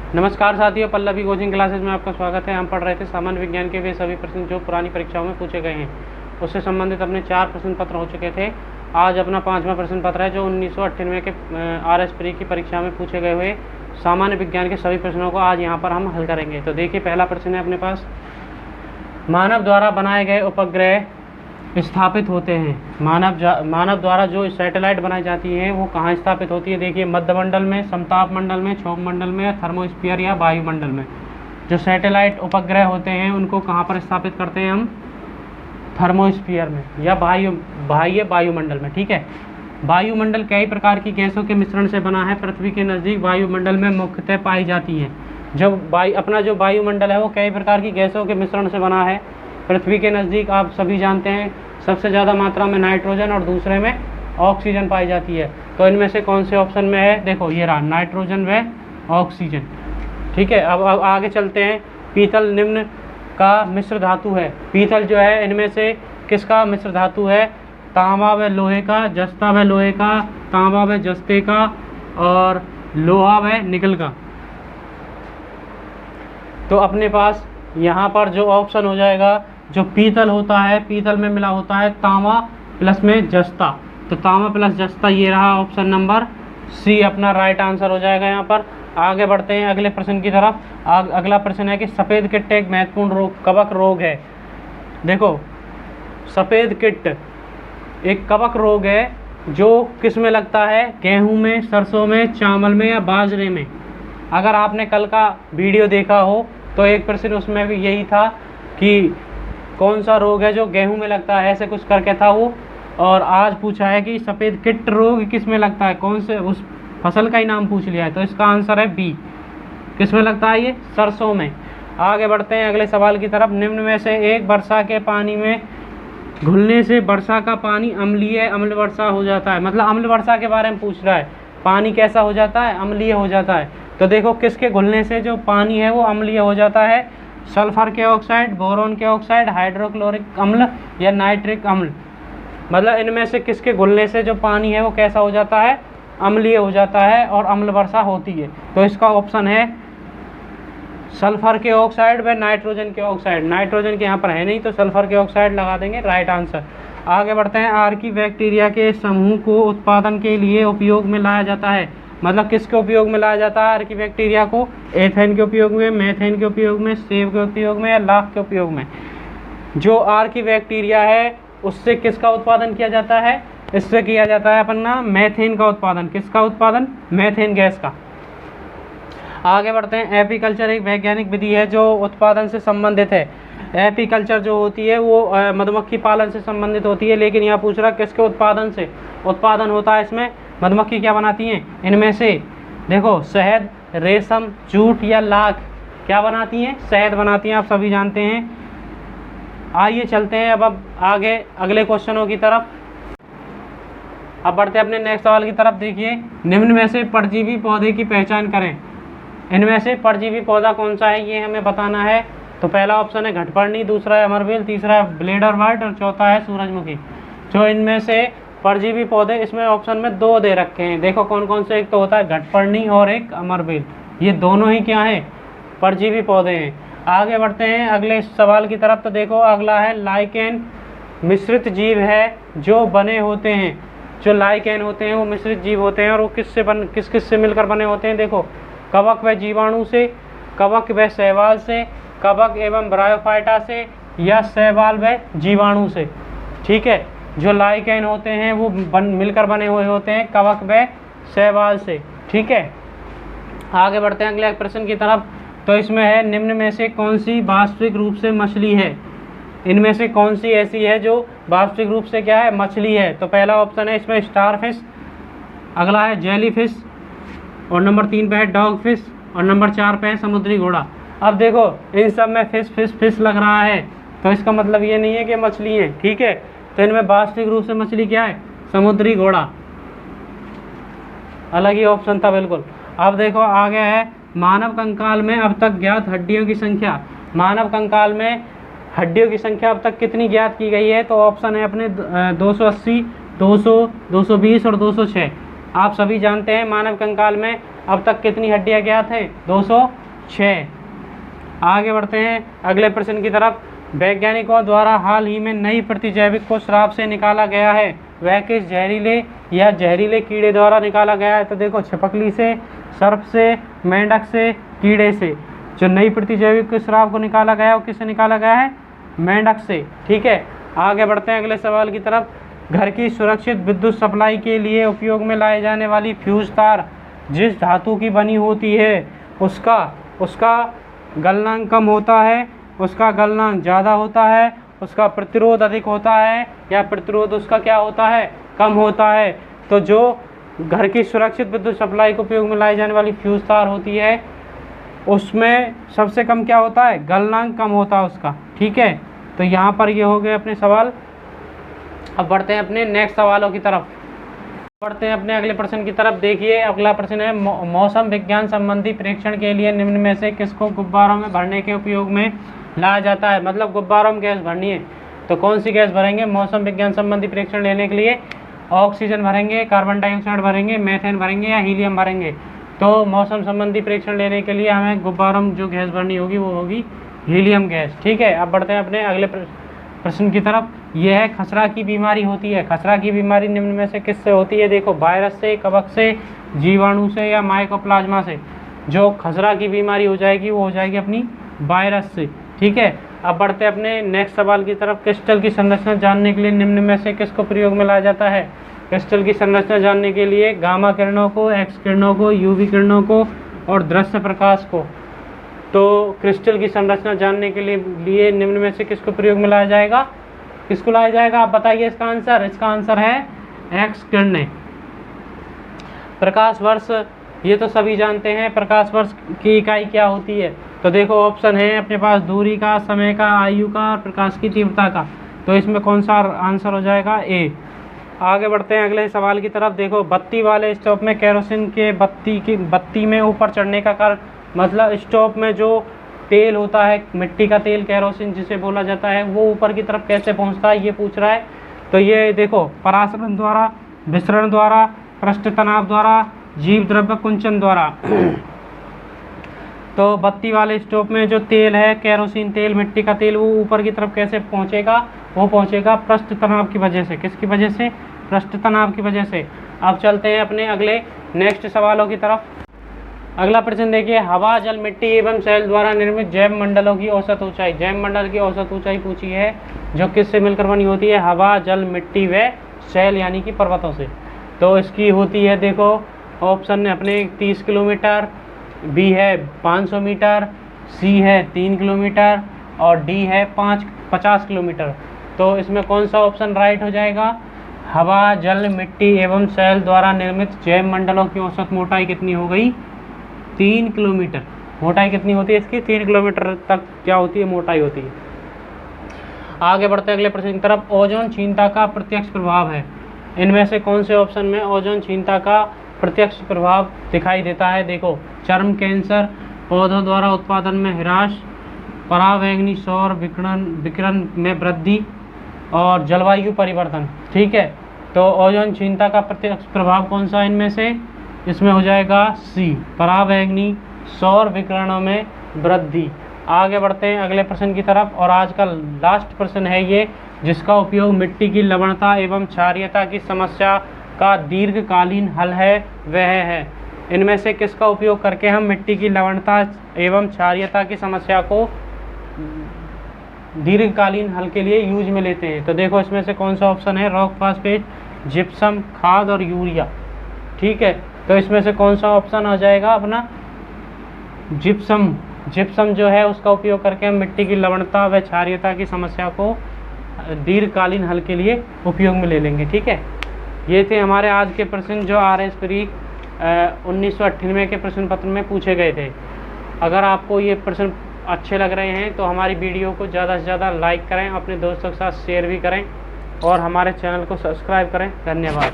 नमस्कार साथियों, Pallavi coaching classes में आपका स्वागत है। हम पढ़ रहे थे सामान्य विज्ञान के वे सभी प्रश्न जो पुरानी परीक्षाओं में पूछे गए हैं। उससे संबंधित अपने 4 प्रश्न पत्र हो चुके थे। आज अपना 5वां प्रश्न पत्र है जो 1998 के RS प्री की परीक्षा में पूछे गए हुए सामान्य विज्ञान के सभी प्रश्नों को आज यहाँ पर हम हल करेंगे। तो देखिए, पहला प्रश्न है अपने पास, मानव द्वारा बनाए गए उपग्रह स्थापित होते हैं। मानव द्वारा जो सैटेलाइट बनाई जाती है वो कहाँ स्थापित होती है? देखिए, मध्यमंडल में, समताप मंडल में, क्षोभ मंडल में, या थर्मोस्फीयर या वायुमंडल में। जो सैटेलाइट उपग्रह होते हैं उनको कहाँ पर स्थापित करते हैं हम? थर्मोस्फीयर में या बाह्य वायुमंडल में। ठीक है, वायुमंडल कई प्रकार की गैसों के मिश्रण से बना है। पृथ्वी के नज़दीक वायुमंडल में मुख्यतः पाई जाती हैं। अपना जो वायुमंडल है वो कई प्रकार की गैसों के मिश्रण से बना है। पृथ्वी के नज़दीक आप सभी जानते हैं सबसे ज़्यादा मात्रा में नाइट्रोजन और दूसरे में ऑक्सीजन पाई जाती है। तो इनमें से कौन से ऑप्शन में है? देखो, ये रहा, नाइट्रोजन व ऑक्सीजन। ठीक है, अब आगे चलते हैं। पीतल निम्न का मिश्र धातु है। पीतल जो है इनमें से किसका मिश्र धातु है? तांबा व लोहे का, जस्ता व लोहे का, तांबा व जस्ते का, और लोहा व निकल का। तो अपने पास यहाँ पर जो ऑप्शन हो जाएगा, जो पीतल होता है, पीतल में मिला होता है तांबा प्लस में जस्ता। तो तांबा प्लस जस्ता, ये रहा ऑप्शन नंबर सी अपना राइट आंसर हो जाएगा। यहाँ पर आगे बढ़ते हैं अगले प्रश्न की तरफ। अगला प्रश्न है कि सफ़ेद किट एक महत्वपूर्ण रोग, कवक रोग है। देखो, सफ़ेद किट एक कवक रोग है जो किस में लगता है? गेहूँ में, सरसों में, चावल में या बाजरे में। अगर आपने कल का वीडियो देखा हो तो एक प्रश्न उसमें भी यही था कि कौन सा रोग है जो गेहूं में लगता है, ऐसे कुछ करके था वो। और आज पूछा है कि सफ़ेद किट रोग किस में लगता है, कौन से, उस फसल का ही नाम पूछ लिया है। तो इसका आंसर है बी। किस में लगता है ये? सरसों में। आगे बढ़ते हैं अगले सवाल की तरफ। निम्न में से एक वर्षा के पानी में घुलने से वर्षा का पानी अम्लीय अम्ल वर्षा हो जाता है। मतलब अम्ल वर्षा के बारे में पूछ रहा है। पानी कैसा हो जाता है? अम्लीय हो जाता है। तो देखो, किसके घुलने से जो पानी है वो अम्लीय हो जाता है? सल्फर के ऑक्साइड, बोरोन के ऑक्साइड, हाइड्रोक्लोरिक अम्ल या नाइट्रिक अम्ल। मतलब इनमें से किसके घुलने से जो पानी है वो कैसा हो जाता है? अम्लीय हो जाता है और अम्ल वर्षा होती है। तो इसका ऑप्शन है सल्फर के ऑक्साइड व नाइट्रोजन के ऑक्साइड। नाइट्रोजन के यहाँ पर है नहीं तो सल्फर के ऑक्साइड लगा देंगे, राइट आंसर। आगे बढ़ते हैं। आर्की बैक्टीरिया के समूह को उत्पादन के लिए उपयोग में लाया जाता है। मतलब किसके उपयोग में लाया जाता है आर्की बैक्टीरिया को? एथेन के उपयोग में, मेथेन के उपयोग में, सेब के उपयोग में या लाख के उपयोग में। जो आर्की बैक्टीरिया है उससे किसका उत्पादन किया जाता है? इससे किया जाता है अपना मेथेन का उत्पादन। किसका उत्पादन? मेथेन गैस का। आगे बढ़ते हैं। एपीकल्चर एक वैज्ञानिक विधि है जो उत्पादन से संबंधित है। एपीकल्चर जो होती है वो मधुमक्खी पालन से संबंधित होती है, लेकिन यहाँ पूछ रहा किसके उत्पादन से उत्पादन होता है। इसमें मधुमक्खी क्या बनाती हैं? इनमें से देखो, शहद, रेशम, जूट या लाख क्या बनाती हैं? शहद बनाती हैं, आप सभी जानते हैं। आइए चलते हैं अब आगे अगले क्वेश्चनों की तरफ। अब बढ़ते हैं अपने नेक्स्ट सवाल की तरफ। देखिए, निम्न में से परजीवी पौधे की पहचान करें। इनमें से परजीवी पौधा कौन सा है ये हमें बताना है। तो पहला ऑप्शन है घटपर्णी, दूसरा है अमरबेल, तीसरा है ब्लेडर वार्ट और चौथा है सूरजमुखी। जो इनमें से परजीवी पौधे, इसमें ऑप्शन में 2 दे रखे हैं। देखो कौन कौन से, एक तो होता है घटपर्णी और एक अमरबेल। ये दोनों ही क्या हैं? परजीवी पौधे हैं। आगे बढ़ते हैं अगले सवाल की तरफ। तो देखो, अगला है लाइकेन मिश्रित जीव है जो बने होते हैं। जो लाइकेन होते हैं वो मिश्रित जीव होते हैं और वो किस किस से मिलकर बने होते हैं? देखो, कवक व जीवाणु से, कवक व शैवाल से, कवक एवं ब्रायोफाइटा से या शैवाल व जीवाणु से। ठीक है, जो लाइकेन होते हैं वो मिलकर बने हुए होते हैं कवक व शैवाल से। ठीक है, आगे बढ़ते हैं अगले प्रश्न की तरफ। तो इसमें है, निम्न में से कौन सी वास्तविक रूप से मछली है? इनमें से कौन सी ऐसी है जो वास्तविक रूप से क्या है? मछली है। तो पहला ऑप्शन है इसमें स्टारफिश, अगला है जेलीफिश, और नंबर 3 पे है डॉग फिश, और नंबर 4 पे है समुद्री घोड़ा। अब देखो, इन सब में फिश फिश फिश लग रहा है तो इसका मतलब ये नहीं है कि मछली है। ठीक है, तो इनमें वास्तविक रूप से मछली क्या है? समुद्री घोड़ा। अलग ही ऑप्शन था बिल्कुल। अब देखो आगे है, मानव कंकाल में अब तक ज्ञात हड्डियों की संख्या। मानव कंकाल में हड्डियों की संख्या अब तक कितनी ज्ञात की गई है? तो ऑप्शन है अपने 280, 200, 220 और 206। आप सभी जानते हैं मानव कंकाल में अब तक कितनी हड्डियां ज्ञात हैं? 206। आगे बढ़ते हैं अगले प्रश्न की तरफ। वैज्ञानिकों द्वारा हाल ही में नई प्रतिजैविक को शराब से निकाला गया है, वह किस जहरीले या जहरीले कीड़े द्वारा निकाला गया है? तो देखो, छिपकली से, सर्प से, मेंढक से, कीड़े से। जो नई प्रतिजैविक शराब को निकाला गया है वो किससे निकाला गया है? मेंढक से। ठीक है, आगे बढ़ते हैं अगले सवाल की तरफ। घर की सुरक्षित विद्युत सप्लाई के लिए उपयोग में लाए जाने वाली फ्यूज तार जिस धातु की बनी होती है उसका गलनांक कम होता है, उसका गलनांक ज़्यादा होता है, उसका प्रतिरोध अधिक होता है, या प्रतिरोध उसका क्या होता है? कम होता है। तो जो घर की सुरक्षित विद्युत सप्लाई को उपयोग में लाई जाने वाली फ्यूज तार होती है उसमें सबसे कम क्या होता है? गलनांक कम होता है उसका। ठीक है, तो यहाँ पर ये हो गए अपने सवाल। अब बढ़ते हैं अपने नेक्स्ट सवालों की तरफ। बढ़ते हैं अपने अगले प्रश्न की तरफ। देखिए, अगला प्रश्न है, मौसम विज्ञान संबंधी परीक्षण के लिए निम्न में से किसको गुब्बारों में भरने के उपयोग में लाया जाता है? मतलब गुब्बारों में गैस भरनी है तो कौन सी गैस भरेंगे? मौसम विज्ञान संबंधी परीक्षण लेने के लिए ऑक्सीजन भरेंगे, कार्बन डाइऑक्साइड भरेंगे, मीथेन भरेंगे या हीलियम भरेंगे? तो मौसम संबंधी परीक्षण लेने के लिए हमें गुब्बारों में जो गैस भरनी होगी वो होगी हीलियम गैस। ठीक है, अब बढ़ते हैं अपने अगले प्रश्न की तरफ। यह है, खसरा की बीमारी होती है। खसरा की बीमारी निम्न में से किससे होती है? देखो, वायरस से, कवक से, जीवाणु से या माइकोप्लाज्मा से। जो खसरा की बीमारी हो जाएगी वो हो जाएगी अपनी वायरस से। ठीक है, अब बढ़ते हैं अपने नेक्स्ट सवाल की तरफ। क्रिस्टल की संरचना जानने के लिए निम्न में से किसको प्रयोग में लाया जाता है? क्रिस्टल की संरचना जानने के लिए गामा किरणों को, एक्स किरणों को, यूवी किरणों को और दृश्य प्रकाश को। तो क्रिस्टल की संरचना जानने के लिए निम्न में से किसको प्रयोग में लाया जाएगा? किसको लाया जाएगा? आप बताइए इसका आंसर। इसका आंसर है एक्स किरणें। प्रकाश वर्ष, ये तो सभी जानते हैं। प्रकाश वर्ष की इकाई क्या होती है? तो देखो, ऑप्शन है अपने पास दूरी का, समय का, आयु का और प्रकाश की तीव्रता का। तो इसमें कौन सा आंसर हो जाएगा? ए। आगे बढ़ते हैं अगले सवाल की तरफ। देखो, बत्ती वाले स्टोव में केरोसिन के बत्ती में ऊपर चढ़ने का कारण, मतलब स्टोव में जो तेल होता है, मिट्टी का तेल, केरोसिन जिसे बोला जाता है, वो ऊपर की तरफ कैसे पहुंचता है ये पूछ रहा है। तो ये देखो, परासरण द्वारा, विसरण द्वारा, पृष्ठ तनाव द्वारा, जीव द्रव्य कुंचन द्वारा। तो बत्ती वाले स्टोव में जो तेल है, केरोसिन तेल, मिट्टी का तेल, वो ऊपर की तरफ कैसे पहुंचेगा? वो पहुंचेगा पृष्ठ तनाव की वजह से। किसकी वजह से? पृष्ठ तनाव की वजह से। अब चलते हैं अपने अगले नेक्स्ट सवालों की तरफ। अगला प्रश्न देखिए, हवा, जल, मिट्टी एवं सेल द्वारा निर्मित जैव मंडलों की औसत ऊंचाई। जैव मंडल की औसत ऊंचाई पूछी है, जो किससे मिलकर बनी होती है? हवा, जल, मिट्टी व सेल यानी कि पर्वतों से। तो इसकी होती है, देखो ऑप्शन अपने 30 किलोमीटर, बी है 500 मीटर, सी है 3 किलोमीटर और डी है 50 किलोमीटर। तो इसमें कौन सा ऑप्शन राइट हो जाएगा? हवा, जल, मिट्टी एवं सेल द्वारा निर्मित जैव मंडलों की औसत मोटाई कितनी हो गई? 3 किलोमीटर। मोटाई कितनी होती है इसकी? 3 किलोमीटर तक क्या होती है? मोटाई होती है। आगे बढ़ते हैं अगले प्रश्न की तरफ। ओजोन क्षीणता का प्रत्यक्ष प्रभाव है। इनमें से कौन से ऑप्शन में ओजोन क्षीणता का प्रत्यक्ष प्रभाव दिखाई देता है? देखो, चर्म कैंसर, पौधों द्वारा उत्पादन में ह्रास, परावैंगनी सौर विकिरण में वृद्धि और जलवायु परिवर्तन। ठीक है, तो ओजोन क्षीणता का प्रत्यक्ष प्रभाव कौन सा इनमें से? इसमें हो जाएगा सी, परावैंगनी सौर विकिरणों में वृद्धि। आगे बढ़ते हैं अगले प्रश्न की तरफ, और आज का लास्ट प्रश्न है ये, जिसका उपयोग मिट्टी की लवणता एवं क्षारीयता की समस्या का दीर्घकालीन हल है, वह है। इनमें से किसका उपयोग करके हम मिट्टी की लवणता एवं क्षारीयता की समस्या को दीर्घकालीन हल के लिए यूज में लेते हैं? तो देखो, इसमें से कौन सा ऑप्शन है? रॉक फास्फेट, जिप्सम, खाद और यूरिया। ठीक है, तो इसमें से कौन सा ऑप्शन आ जाएगा अपना? जिप्सम। जिप्सम जो है उसका उपयोग करके हम मिट्टी की लवणता व क्षारीयता की समस्या को दीर्घकालीन हल के लिए उपयोग में ले लेंगे। ठीक है, ये थे हमारे आज के प्रश्न जो RS प्री 1998 के प्रश्न पत्र में पूछे गए थे। अगर आपको ये प्रश्न अच्छे लग रहे हैं तो हमारी वीडियो को ज़्यादा से ज़्यादा लाइक करें, अपने दोस्तों के साथ शेयर भी करें और हमारे चैनल को सब्सक्राइब करें। धन्यवाद।